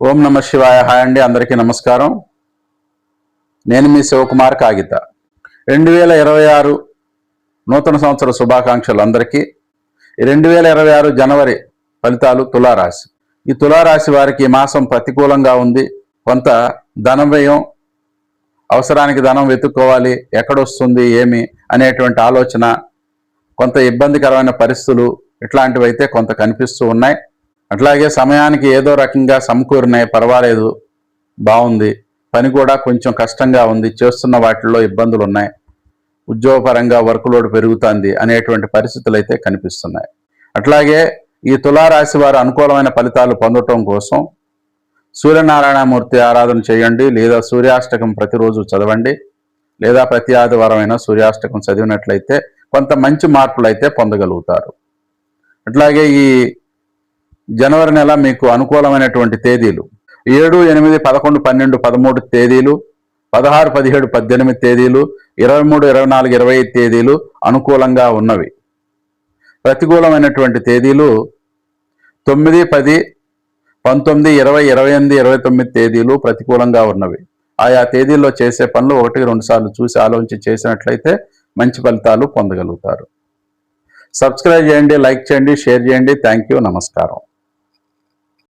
ఓం నమ శివాయ. హాయ్ అండి, అందరికీ నమస్కారం. నేను మీ శివకుమార్ కాగిత. 2026 నూతన సంవత్సర శుభాకాంక్షలు అందరికీ. 2026 జనవరి ఫలితాలు తులారాశి. ఈ తులారాశి వారికి ఈ మాసం ప్రతికూలంగా ఉంది. కొంత ధనం వ్యయం, అవసరానికి ధనం వెతుక్కోవాలి, ఎక్కడొస్తుంది ఏమి అనేటువంటి ఆలోచన, కొంత ఇబ్బందికరమైన పరిస్థితులు ఇట్లాంటివైతే కొంత కనిపిస్తూ ఉన్నాయి. అట్లాగే సమయానికి ఏదో రకంగా సమకూరినాయి, పర్వాలేదు, బాగుంది. పని కూడా కొంచెం కష్టంగా ఉంది, చేస్తున్న వాటిల్లో ఇబ్బందులు ఉన్నాయి, ఉద్యోగపరంగా వర్క్ లోడ్ పెరుగుతుంది అనేటువంటి పరిస్థితులు అయితే కనిపిస్తున్నాయి. అట్లాగే ఈ తులారాశి వారు అనుకూలమైన ఫలితాలు పొందటం కోసం సూర్యనారాయణమూర్తి ఆరాధన చేయండి, లేదా సూర్యాష్టకం ప్రతిరోజు చదవండి, లేదా ప్రతి ఆదివారం అయినా సూర్యాష్టకం చదివినట్లయితే కొంత మంచి మార్పులు అయితే పొందగలుగుతారు. అట్లాగే ఈ జనవరి నెల మీకు అనుకూలమైనటువంటి తేదీలు 7, 8, 11, 12, 13 తేదీలు, 16, 17, 18 తేదీలు, 23, 24, 25 తేదీలు అనుకూలంగా ఉన్నవి. ప్రతికూలమైనటువంటి తేదీలు 9, 10, 19, 20, 28, 29 తేదీలు ప్రతికూలంగా ఉన్నవి. ఆయా తేదీల్లో చేసే పనులు 1-2 సార్లు చూసి ఆలోచించి చేసినట్లయితే మంచి ఫలితాలు పొందగలుగుతారు. సబ్స్క్రైబ్ చేయండి, లైక్ చేయండి, షేర్ చేయండి. థ్యాంక్ యూ, నమస్కారం.